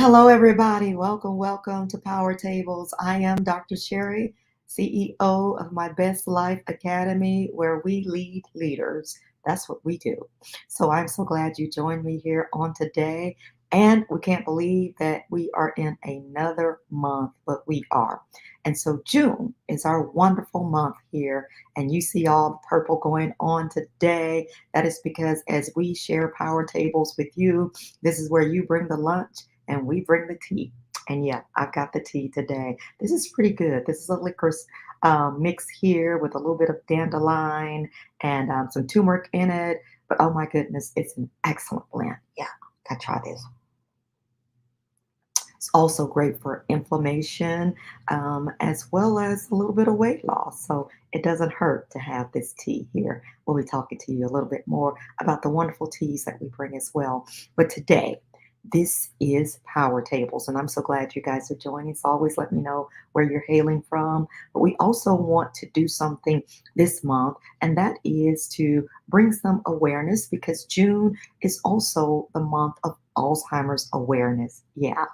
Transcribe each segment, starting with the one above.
Hello, everybody. Welcome to Power Tables. I am Dr. Sheri, CEO of My Best Life Academy, where we lead leaders. That's what we do. So I'm so glad you joined me here on today. And we can't believe that we are in another month, but we are. And so June is our wonderful month here. And you see all the purple going on today. That is because as we share Power Tables with you, this is where you bring the lunch and we bring the tea. And yeah, I've got the tea today. This is pretty good. This is a licorice mix here with a little bit of dandelion and some turmeric in it. But oh my goodness, it's an excellent blend. Yeah, gotta try this. It's also great for inflammation as well as a little bit of weight loss. So it doesn't hurt to have this tea here. We'll be talking to you a little bit more about the wonderful teas that we bring as well. But today, this is Power Tables, and I'm so glad you guys are joining. So always let me know where you're hailing from. But we also want to do something this month, and that is to bring some awareness because June is also the month of Alzheimer's awareness. Yeah.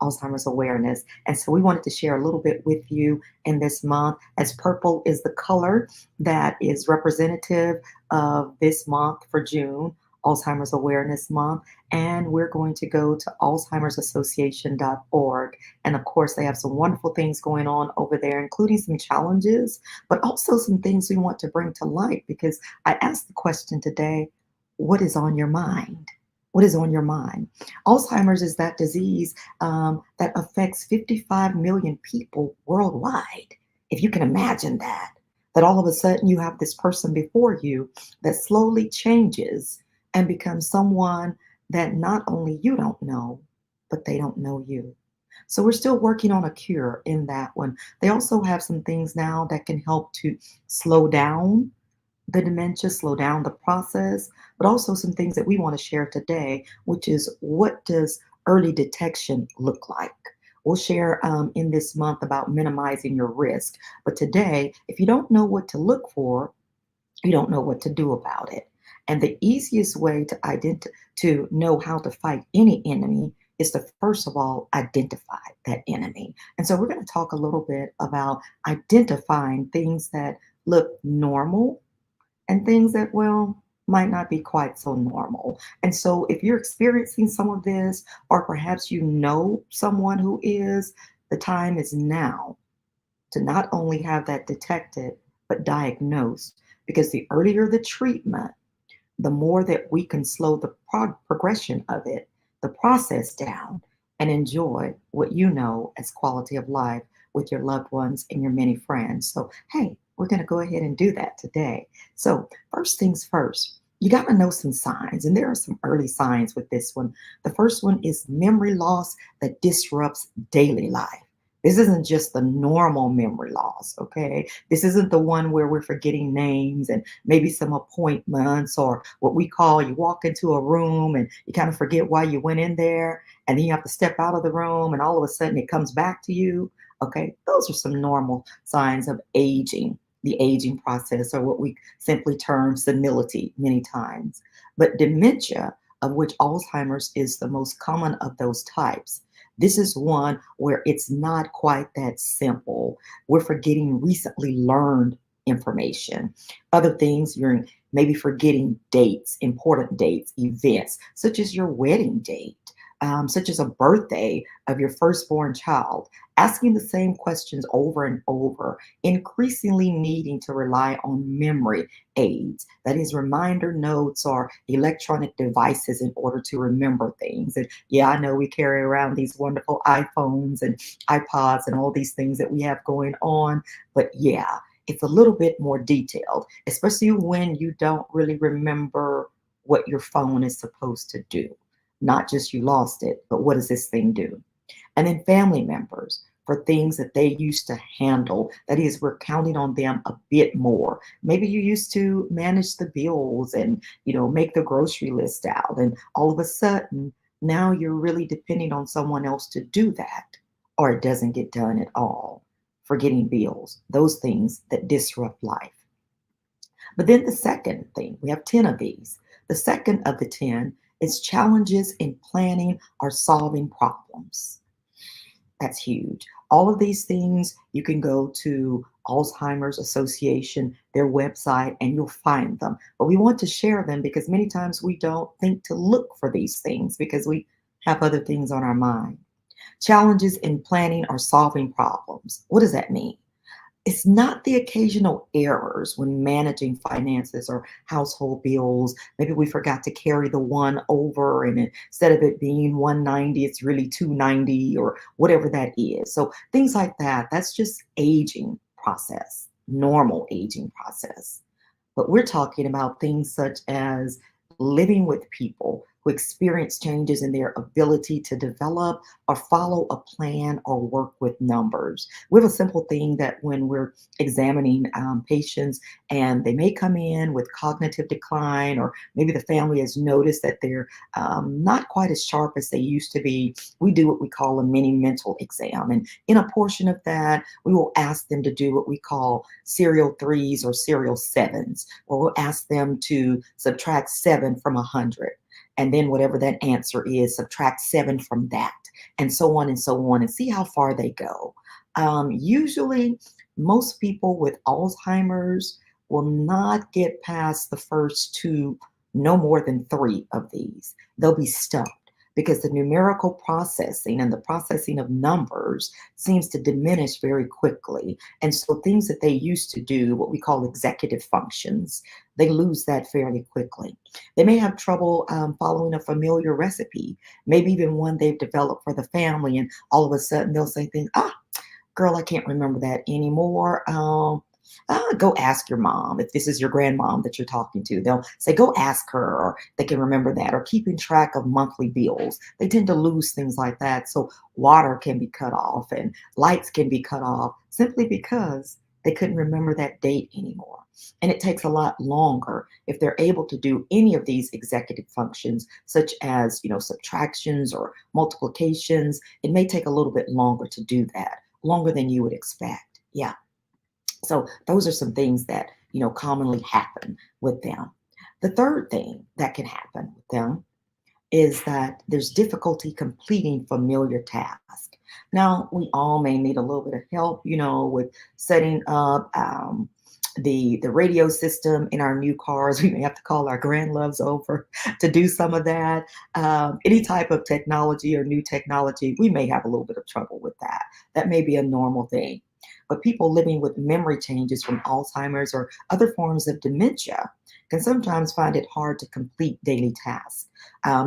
Alzheimer's awareness. And so we wanted to share a little bit with you in this month, as purple is the color that is representative of this month for June, Alzheimer's Awareness Month. And we're going to go to alzheimersassociation.org. And of course, they have some wonderful things going on over there, including some challenges, but also some things we want to bring to light because I asked the question today, what is on your mind? What is on your mind? Alzheimer's is that disease that affects 55 million people worldwide. If you can imagine that all of a sudden you have this person before you that slowly changes and becomes someone that not only you don't know, but they don't know you. So we're still working on a cure in that one. They also have some things now that can help to slow down the dementia, slow down the process, but also some things that we want to share today, which is what does early detection look like? We'll share in this month about minimizing your risk. But today, if you don't know what to look for, you don't know what to do about it. And the easiest way to know how to fight any enemy is to first of all identify that enemy. And so we're going to talk a little bit about identifying things that look normal and things that, well, might not be quite so normal. And so if you're experiencing some of this, or perhaps you know someone who is, the time is now to not only have that detected, but diagnosed. Because the earlier the treatment, the more that we can slow the progression of it, the process down, and enjoy what you know as quality of life with your loved ones and your many friends. So, hey, we're going to go ahead and do that today. So, first things first, you got to know some signs, and there are some early signs with this one. The first one is memory loss that disrupts daily life. This isn't just the normal memory loss, okay? This isn't the one where we're forgetting names and maybe some appointments, or what we call you walk into a room and you kind of forget why you went in there, and then you have to step out of the room and all of a sudden it comes back to you, okay? Those are some normal signs of aging, the aging process, or what we simply term senility many times. But dementia, of which Alzheimer's is the most common of those types, this is one where it's not quite that simple. We're forgetting recently learned information. Other things, you're maybe forgetting dates, important dates, events, such as your wedding date, such as a birthday of your firstborn child, asking the same questions over and over, increasingly needing to rely on memory aids, that is, reminder notes or electronic devices in order to remember things. And yeah, I know we carry around these wonderful iPhones and iPods and all these things that we have going on, but yeah, it's a little bit more detailed, especially when you don't really remember what your phone is supposed to do. Not just you lost it, but what does this thing do? And then family members, for things that they used to handle. That is, we're counting on them a bit more. Maybe you used to manage the bills and, make the grocery list out. And all of a sudden, now you're really depending on someone else to do that, or it doesn't get done at all. Forgetting bills, those things that disrupt life. But then the second thing, we have 10 of these. The second of the 10 It's challenges in planning or solving problems. That's huge. All of these things, you can go to Alzheimer's Association, their website, and you'll find them. But we want to share them because many times we don't think to look for these things because we have other things on our mind. Challenges in planning or solving problems. What does that mean? It's not the occasional errors when managing finances or household bills. Maybe we forgot to carry the one over, and instead of it being 190, it's really 290 or whatever that is. So things like that, that's just aging process, normal aging process. But we're talking about things such as living with people who experience changes in their ability to develop or follow a plan or work with numbers. We have a simple thing that when we're examining patients and they may come in with cognitive decline, or maybe the family has noticed that they're not quite as sharp as they used to be, we do what we call a mini mental exam. And in a portion of that, we will ask them to do what we call serial threes or serial sevens, or we'll ask them to subtract 7 from 100. And then whatever that answer is, subtract 7 from that, and so on, and see how far they go. Usually, most people with Alzheimer's will not get past the first two, no more than three of these. They'll be stumped because the numerical processing and the processing of numbers seems to diminish very quickly. And so things that they used to do, what we call executive functions, they lose that fairly quickly. They may have trouble following a familiar recipe, maybe even one they've developed for the family, and all of a sudden they'll say things, girl, I can't remember that anymore. Go ask your mom. If this is your grandmom that you're talking to, they'll say, go ask her, or they can remember that, or keeping track of monthly bills. They tend to lose things like that. So water can be cut off and lights can be cut off simply because they couldn't remember that date anymore. And it takes a lot longer if they're able to do any of these executive functions, such as, subtractions or multiplications. It may take a little bit longer to do that, longer than you would expect. Yeah. So those are some things that, commonly happen with them. The third thing that can happen with them is that there's difficulty completing familiar tasks. Now, we all may need a little bit of help, with setting up the radio system in our new cars. We may have to call our grandloves over to do some of that. Any type of technology or new technology, we may have a little bit of trouble with that. That may be a normal thing. But people living with memory changes from Alzheimer's or other forms of dementia can sometimes find it hard to complete daily tasks.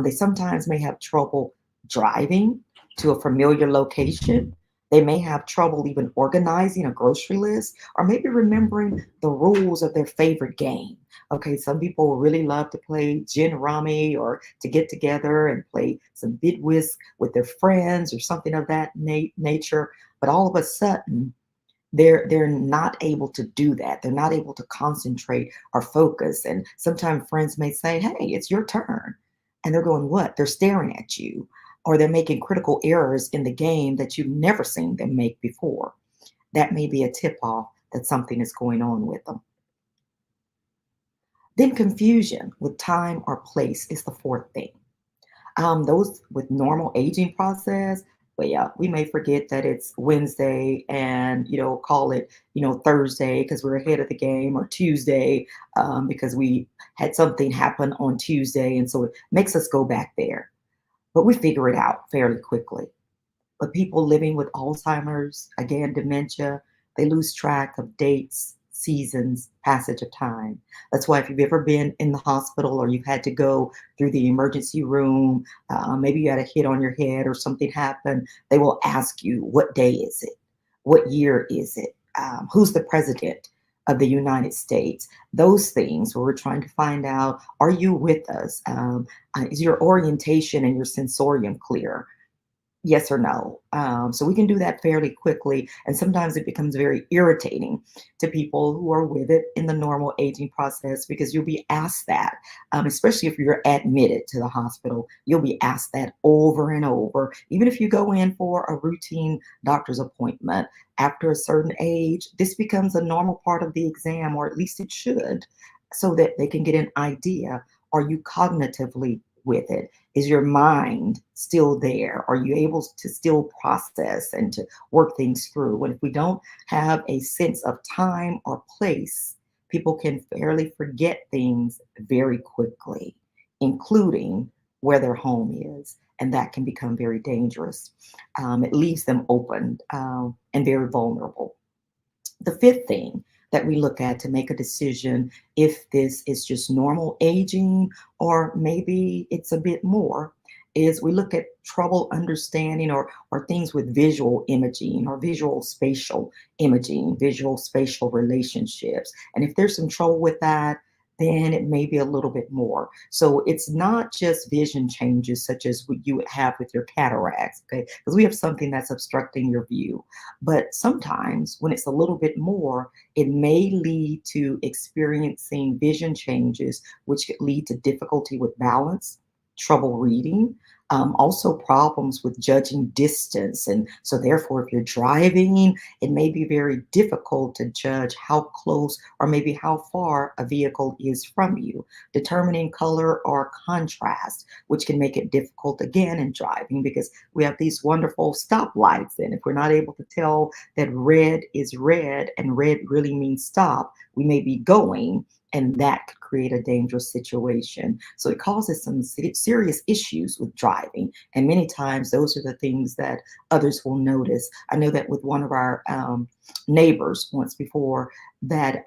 They sometimes may have trouble driving to a familiar location. They may have trouble even organizing a grocery list, or maybe remembering the rules of their favorite game. Okay, some people really love to play gin rummy, or to get together and play some bid whist with their friends or something of that nature. But all of a sudden, they're not able to do that. They're not able to concentrate or focus. And sometimes friends may say, hey, it's your turn. And they're going, what? They're staring at you, or they're making critical errors in the game that you've never seen them make before. That may be a tip off that something is going on with them. Then confusion with time or place is the fourth thing. Those with normal aging process, but yeah, we may forget that it's Wednesday and, call it, Thursday because we're ahead of the game, or Tuesday because we had something happen on Tuesday. And so it makes us go back there. But we figure it out fairly quickly. But people living with Alzheimer's, again, dementia, they lose track of dates, seasons, passage of time. That's why if you've ever been in the hospital or you've had to go through the emergency room, maybe you had a hit on your head or something happened, they will ask you, what day is it? What year is it? Who's the president of the United States? Those things where we're trying to find out, are you with us? Is your orientation and your sensorium clear? Yes or no. So we can do that fairly quickly. And sometimes it becomes very irritating to people who are with it in the normal aging process, because you'll be asked that, especially if you're admitted to the hospital, you'll be asked that over and over. Even if you go in for a routine doctor's appointment, after a certain age, this becomes a normal part of the exam, or at least it should, so that they can get an idea. Are you cognitively with it? Is your mind still there? Are you able to still process and to work things through? And if we don't have a sense of time or place, people can fairly forget things very quickly, including where their home is. And that can become very dangerous. It leaves them open and very vulnerable. The fifth thing that we look at to make a decision if this is just normal aging or maybe it's a bit more is we look at trouble understanding or things with visual imaging or visual spatial imaging, visual spatial relationships. And if there's some trouble with that, then it may be a little bit more. So it's not just vision changes such as what you would have with your cataracts, okay? Because we have something that's obstructing your view. But sometimes when it's a little bit more, it may lead to experiencing vision changes, which could lead to difficulty with balance, trouble reading, also problems with judging distance. And so, therefore, if you're driving, it may be very difficult to judge how close or maybe how far a vehicle is from you, determining color or contrast, which can make it difficult again in driving because we have these wonderful stoplights. And if we're not able to tell that red is red and red really means stop, we may be going and that could create a dangerous situation. So it causes some serious issues with driving. And many times those are the things that others will notice. I know that with one of our neighbors once before that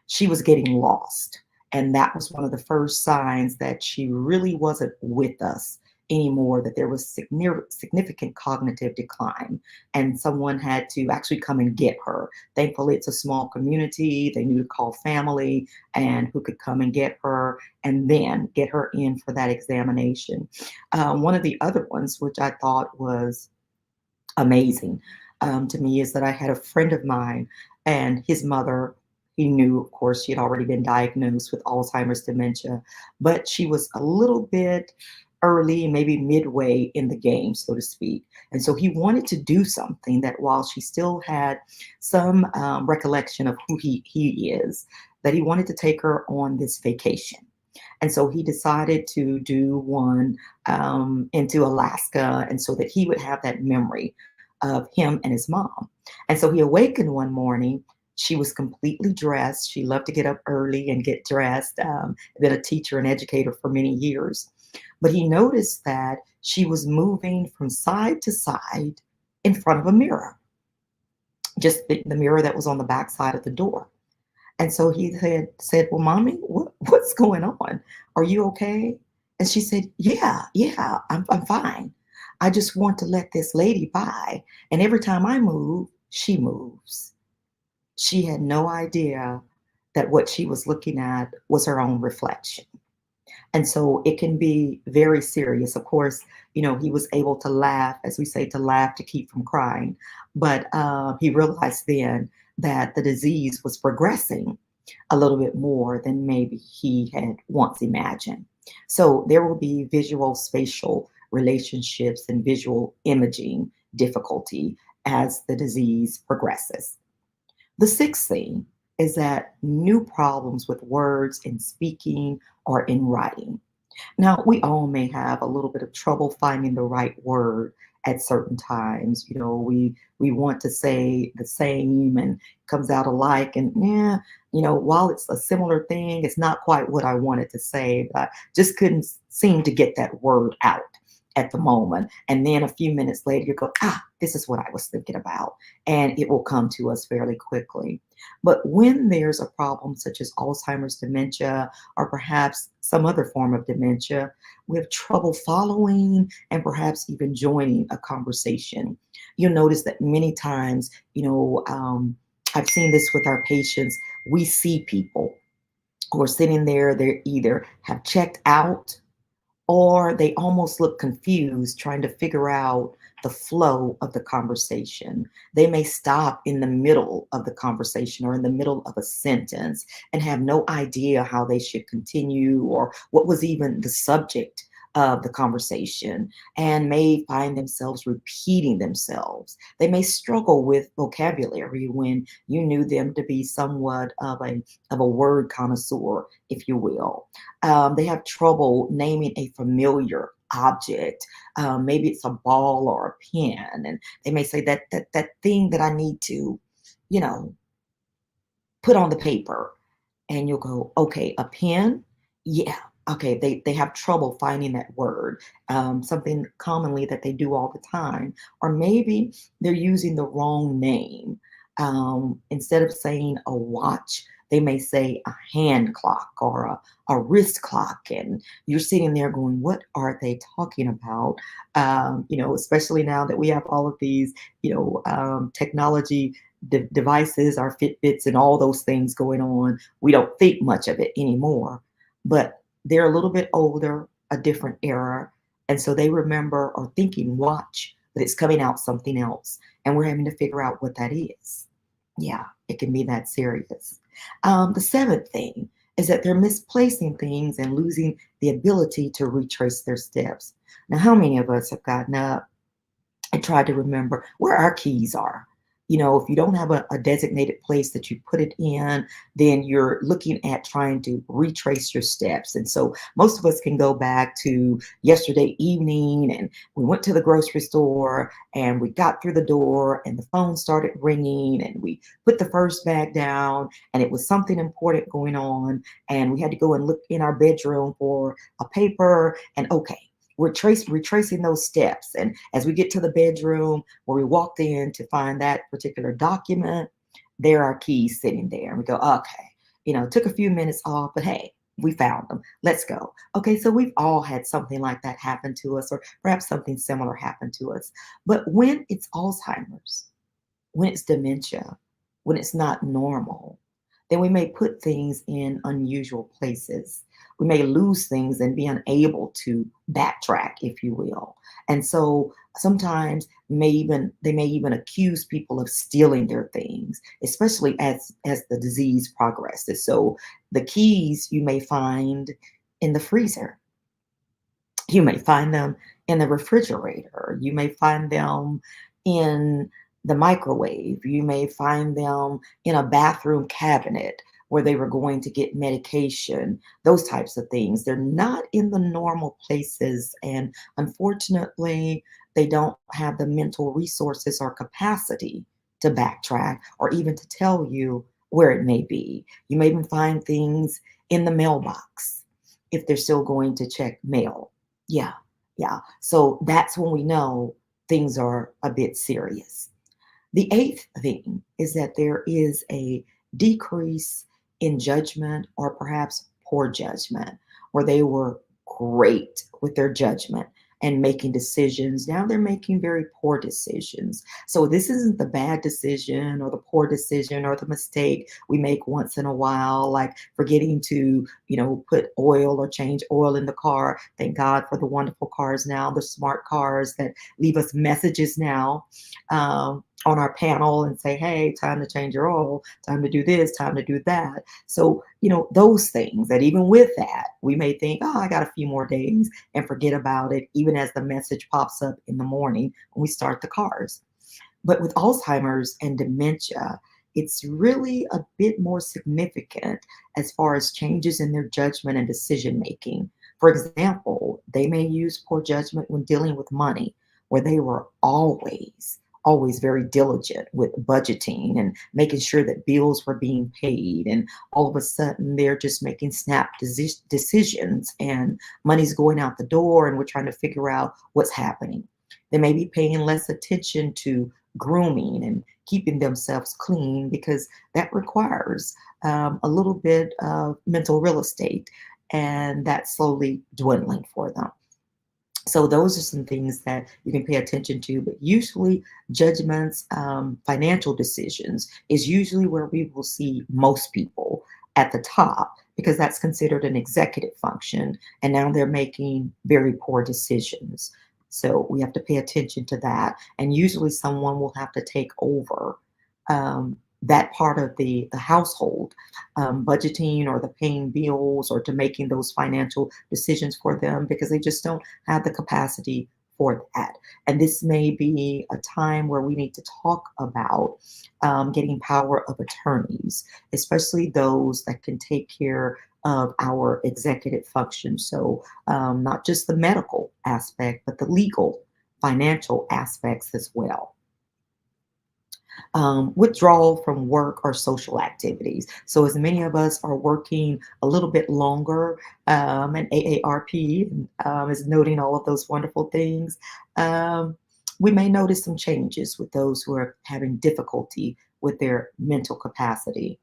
she was getting lost. And that was one of the first signs that she really wasn't with us anymore, that there was significant cognitive decline and someone had to actually come and get her. Thankfully, it's a small community. They knew to call family and who could come and get her and then get her in for that examination. One of the other ones, which I thought was amazing to me, is that I had a friend of mine and his mother. He knew, of course, she had already been diagnosed with Alzheimer's dementia, but she was a little bit early, maybe midway in the game, so to speak. And so he wanted to do something that while she still had some recollection of who he is, that he wanted to take her on this vacation. And so he decided to do one into Alaska, and so that he would have that memory of him and his mom. And so he awakened one morning. She was completely dressed. She loved to get up early and get dressed. Been a teacher and educator for many years. But he noticed that she was moving from side to side in front of a mirror, just the mirror that was on the back side of the door. And so he said, well, mommy, what's going on? Are you okay? And she said, yeah, I'm fine. I just want to let this lady by. And every time I move, she moves. She had no idea that what she was looking at was her own reflection. And so it can be very serious. Of course, he was able to laugh, as we say, to laugh to keep from crying. But he realized then that the disease was progressing a little bit more than maybe he had once imagined. So there will be visual spatial relationships and visual imaging difficulty as the disease progresses. The sixth thing is that new problems with words in speaking or in writing. Now, we all may have a little bit of trouble finding the right word at certain times. We want to say the same and it comes out alike. And yeah, while it's a similar thing, it's not quite what I wanted to say, but I just couldn't seem to get that word out at the moment. And then a few minutes later, you go, this is what I was thinking about. And it will come to us fairly quickly. But when there's a problem such as Alzheimer's dementia, or perhaps some other form of dementia, we have trouble following and perhaps even joining a conversation. You'll notice that many times, I've seen this with our patients. We see people who are sitting there, they either have checked out or they almost look confused trying to figure out the flow of the conversation. They may stop in the middle of the conversation or in the middle of a sentence and have no idea how they should continue or what was even the subject of the conversation and may find themselves repeating themselves. They may struggle with vocabulary when you knew them to be somewhat of a word connoisseur, if you will. They have trouble naming a familiar object. Maybe it's a ball or a pen, and they may say that thing that I need to, you know, put on the paper. And you'll go, okay, a pen? Yeah. Okay, they have trouble finding that word, something commonly that they do all the time. Or maybe they're using the wrong name. Instead of saying a watch, they may say a hand clock or a wrist clock. And you're sitting there going, what are they talking about? Especially now that we have all of these, technology devices, our Fitbits, and all those things going on. We don't think much of it anymore, but they're a little bit older, a different era. And so they remember or thinking watch, but it's coming out something else. And we're having to figure out what that is. Yeah, it can be that serious. The seventh thing is that they're misplacing things and losing the ability to retrace their steps. Now, how many of us have gotten up and tried to remember where our keys are? If you don't have a designated place that you put it in, then you're looking at trying to retrace your steps. And so most of us can go back to yesterday evening, and we went to the grocery store and we got through the door and the phone started ringing and we put the first bag down and it was something important going on. And we had to go and look in our bedroom for a paper, and okay, we're retracing those steps. And as we get to the bedroom where we walked in to find that particular document, there are keys sitting there. And we go, okay, it took a few minutes off, but hey, we found them. Let's go. Okay, so we've all had something like that happen to us, or perhaps something similar happen to us. But when it's Alzheimer's, when it's dementia, when it's not normal, then we may put things in unusual places. We may lose things and be unable to backtrack, if you will. And so sometimes they may even accuse people of stealing their things, especially as the disease progresses. So the keys you may find in the freezer. You may find them in the refrigerator. You may find them in the microwave. You may find them in a bathroom cabinet where they were going to get medication, those types of things. They're not in the normal places. And unfortunately, they don't have the mental resources or capacity to backtrack or even to tell you where it may be. You may even find things in the mailbox if they're still going to check mail. Yeah, yeah. So that's when we know things are a bit serious. The eighth thing is that there is a decrease in judgment or perhaps poor judgment, where they were great with their judgment and making decisions. Now they're making very poor decisions. So this isn't the bad decision or the poor decision or the mistake we make once in a while, like forgetting to, put oil or change oil in the car. Thank God for the wonderful cars now, the smart cars that leave us messages now. On our panel and say, hey, time to change your oil, time to do this, time to do that. So, those things that even with that, we may think, oh, I got a few more days and forget about it, even as the message pops up in the morning when we start the cars. But with Alzheimer's and dementia, it's really a bit more significant as far as changes in their judgment and decision making. For example, they may use poor judgment when dealing with money, where they were always very diligent with budgeting and making sure that bills were being paid. And all of a sudden, they're just making snap decisions and money's going out the door, and we're trying to figure out what's happening. They may be paying less attention to grooming and keeping themselves clean because that requires a little bit of mental real estate, and that's slowly dwindling for them. So those are some things that you can pay attention to, but usually judgments, financial decisions is usually where we will see most people at the top, because that's considered an executive function. And now they're making very poor decisions. So we have to pay attention to that. And usually someone will have to take over that part of the household, budgeting or the paying bills or to making those financial decisions for them because they just don't have the capacity for that. And this may be a time where we need to talk about getting power of attorneys, especially those that can take care of our executive function. So, not just the medical aspect, but the legal, financial aspects as well. Withdrawal from work or social activities. So, as many of us are working a little bit longer, and AARP is noting all of those wonderful things, um, we may notice some changes with those who are having difficulty with their mental capacity.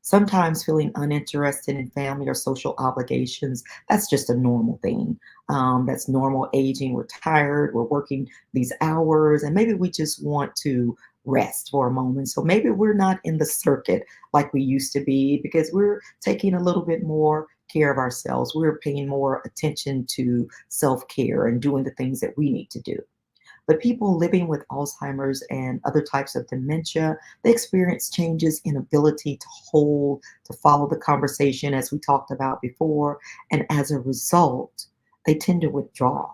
Sometimes feeling uninterested in family or social obligations, that's just a normal thing. That's normal aging. We're tired, we're working these hours, and maybe we just want to rest for a moment. So maybe we're not in the circuit like we used to be because we're taking a little bit more care of ourselves. We're paying more attention to self care and doing the things that we need to do. But people living with Alzheimer's and other types of dementia, they experience changes in ability to hold, to follow the conversation, as we talked about before. And as a result, they tend to withdraw.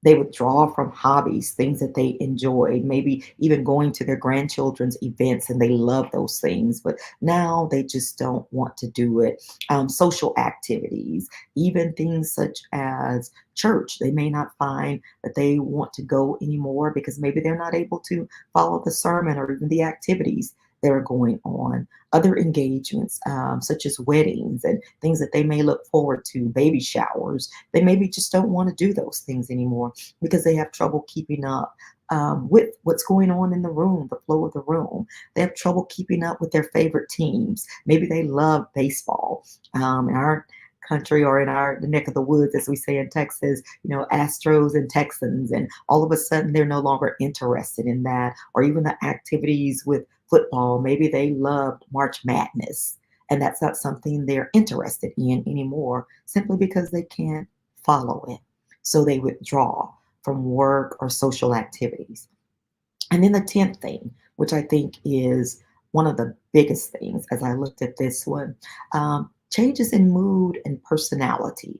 They withdraw from hobbies, things that they enjoy, maybe even going to their grandchildren's events and they love those things, but now they just don't want to do it. Social activities, even things such as church, they may not find that they want to go anymore because maybe they're not able to follow the sermon or even the activities that are going on. Other engagements, such as weddings and things that they may look forward to, baby showers, they maybe just don't want to do those things anymore because they have trouble keeping up with what's going on in the room, the flow of the room. They have trouble keeping up with their favorite teams. Maybe they love baseball. In our country or in our the neck of the woods, as we say in Texas, Astros and Texans, and all of a sudden they're no longer interested in that, or even the activities with football. Maybe they loved March Madness, and that's not something they're interested in anymore simply because they can't follow it. So they withdraw from work or social activities. And then the 10th thing, which I think is one of the biggest things as I looked at this one, changes in mood and personality.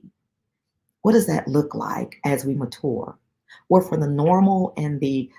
What does that look like as we mature? Or for the normal and the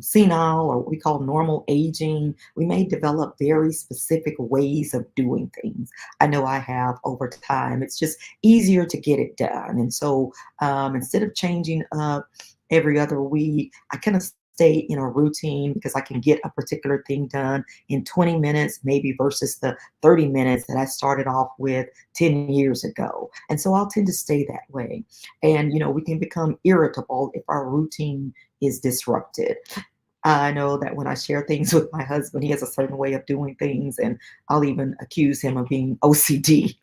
senile, or what we call normal aging, we may develop very specific ways of doing things. I know I have over time. It's just easier to get it done. And so instead of changing up every other week, I kind of stay in a routine because I can get a particular thing done in 20 minutes, maybe versus the 30 minutes that I started off with 10 years ago. And so I'll tend to stay that way. And, we can become irritable if our routine is disrupted. I know that when I share things with my husband, he has a certain way of doing things, and I'll even accuse him of being OCD.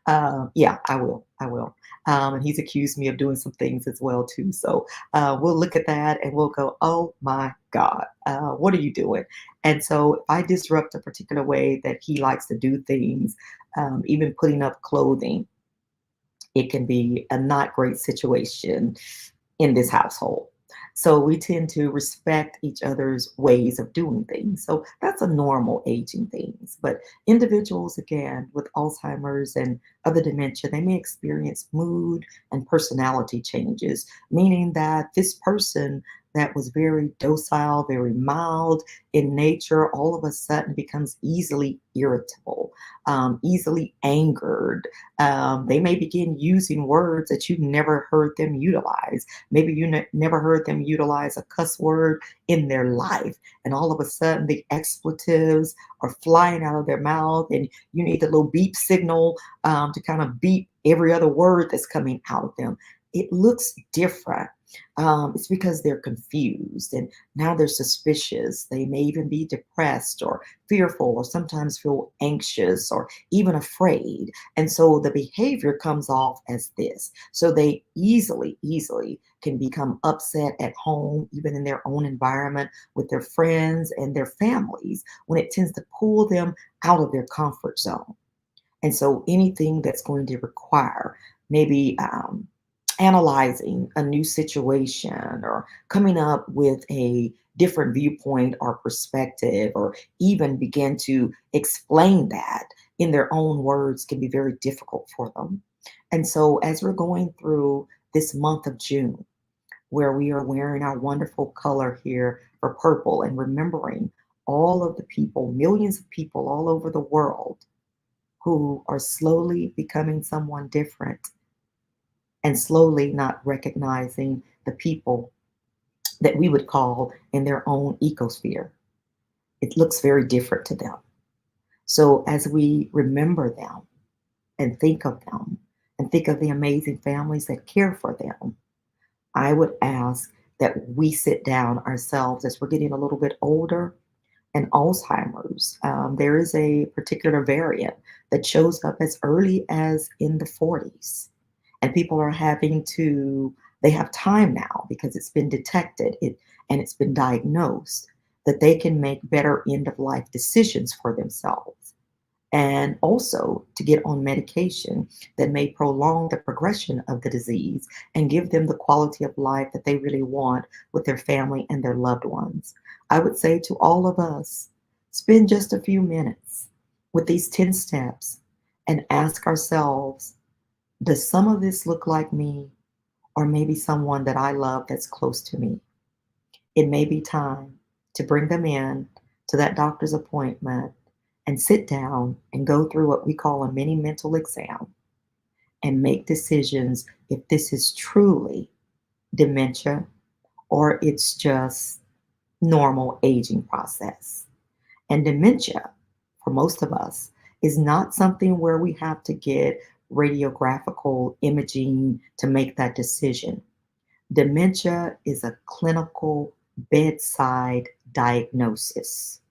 Yeah, I will. I will. And he's accused me of doing some things as well too. So we'll look at that and we'll go, "Oh my God, what are you doing?" And so if I disrupt a particular way that he likes to do things, even putting up clothing, it can be a not great situation in this household. So we tend to respect each other's ways of doing things. So that's a normal aging things. But individuals, again, with Alzheimer's and other dementia, they may experience mood and personality changes, meaning that this person that was very docile, very mild in nature, all of a sudden becomes easily irritable, easily angered. They may begin using words that you never heard them utilize. Maybe you never heard them utilize a cuss word in their life. And all of a sudden, the expletives are flying out of their mouth, and you need the little beep signal to kind of beep every other word that's coming out of them. It looks different. It's because they're confused and now they're suspicious. They may even be depressed or fearful or sometimes feel anxious or even afraid. And so the behavior comes off as this. So they easily can become upset at home, even in their own environment with their friends and their families, when it tends to pull them out of their comfort zone. And so anything that's going to require maybe analyzing a new situation or coming up with a different viewpoint or perspective, or even begin to explain that in their own words can be very difficult for them. And so, as we're going through this month of June, where we are wearing our wonderful color here for purple and remembering all of the people, millions of people all over the world who are slowly becoming someone different and slowly not recognizing the people that we would call in their own ecosphere. It looks very different to them. So as we remember them and think of the amazing families that care for them, I would ask that we sit down ourselves as we're getting a little bit older. And Alzheimer's, there is a particular variant that shows up as early as in the 40s. And people are having to, they have time now because it's been detected and it's been diagnosed that they can make better end of life decisions for themselves, and also to get on medication that may prolong the progression of the disease and give them the quality of life that they really want with their family and their loved ones. I would say to all of us, spend just a few minutes with these 10 steps and ask ourselves, does some of this look like me, or maybe someone that I love that's close to me? It may be time to bring them in to that doctor's appointment and sit down and go through what we call a mini mental exam and make decisions if this is truly dementia or it's just normal aging process. And dementia, for most of us, is not something where we have to get radiographical imaging to make that decision. Dementia is a clinical bedside diagnosis.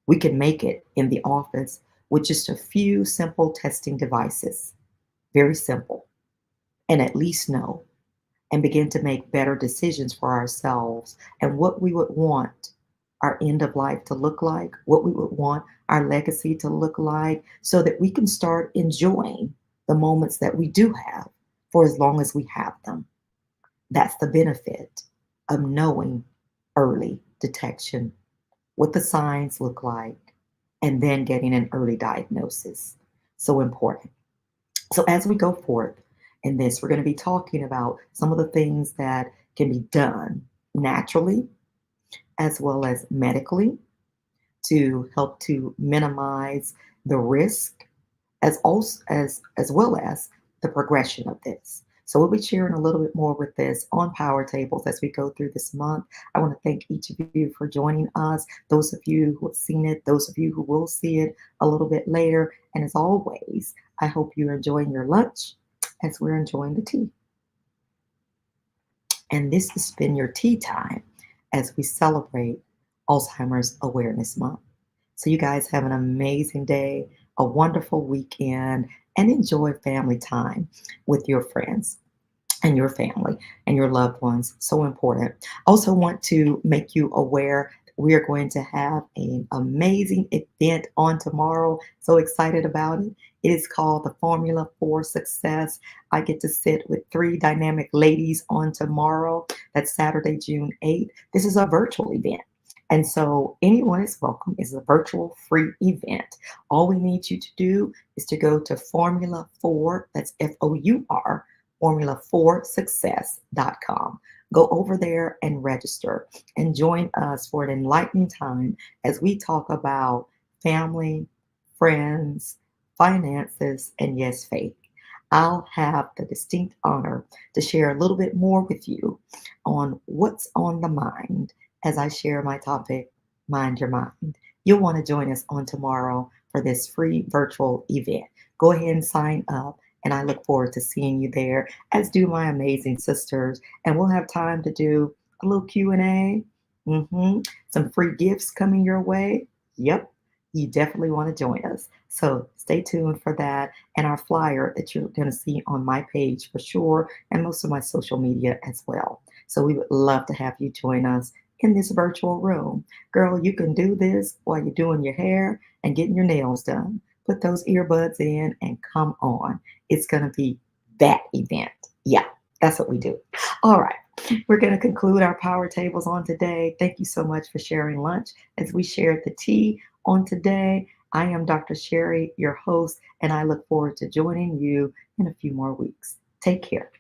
We can make it in the office with just a few simple testing devices, very simple, and at least know and begin to make better decisions for ourselves and what we would want our end of life to look like, what we would want our legacy to look like, so that we can start enjoying the moments that we do have for as long as we have them. That's the benefit of knowing early detection, what the signs look like, and then getting an early diagnosis. So important. So, as we go forth in this, we're going to be talking about some of the things that can be done naturally as well as medically to help to minimize the risk as well as the progression of this. So we'll be sharing a little bit more with this on Power Tables as we go through this month. I want to thank each of you for joining us. Those of you who have seen it, those of you who will see it a little bit later. And as always, I hope you're enjoying your lunch as we're enjoying the tea. And this has been your tea time as we celebrate Alzheimer's Awareness Month. So, you guys have an amazing day, a wonderful weekend, and enjoy family time with your friends and your family and your loved ones. So important. Also, want to make you aware we are going to have an amazing event on tomorrow. So excited about it. It is called the Formula for Success. I get to sit with three dynamic ladies on tomorrow. That's Saturday, June 8th. This is a virtual event. And so anyone is welcome. It's a virtual free event. All we need you to do is to go to Formula 4, that's FOUR, formula4success.com. Go over there and register and join us for an enlightening time as we talk about family, friends, finances, and yes, faith. I'll have the distinct honor to share a little bit more with you on what's on the mind as I share my topic, Mind Your Mind. You'll want to join us on tomorrow for this free virtual event. Go ahead and sign up, and I look forward to seeing you there, as do my amazing sisters. And we'll have time to do a little Q&A, some free gifts coming your way. Yep, you definitely want to join us. So stay tuned for that, and our flyer that you're going to see on my page for sure, and most of my social media as well. So we would love to have you join us in this virtual room. Girl, you can do this while you're doing your hair and getting your nails done. Put those earbuds in and come on. It's going to be that event. Yeah, That's what we do. All right. We're going to conclude our power tables on today. Thank you so much for sharing lunch as we shared the tea on today. I am Dr. Sheri, your host, and I look forward to joining you in a few more weeks. Take care.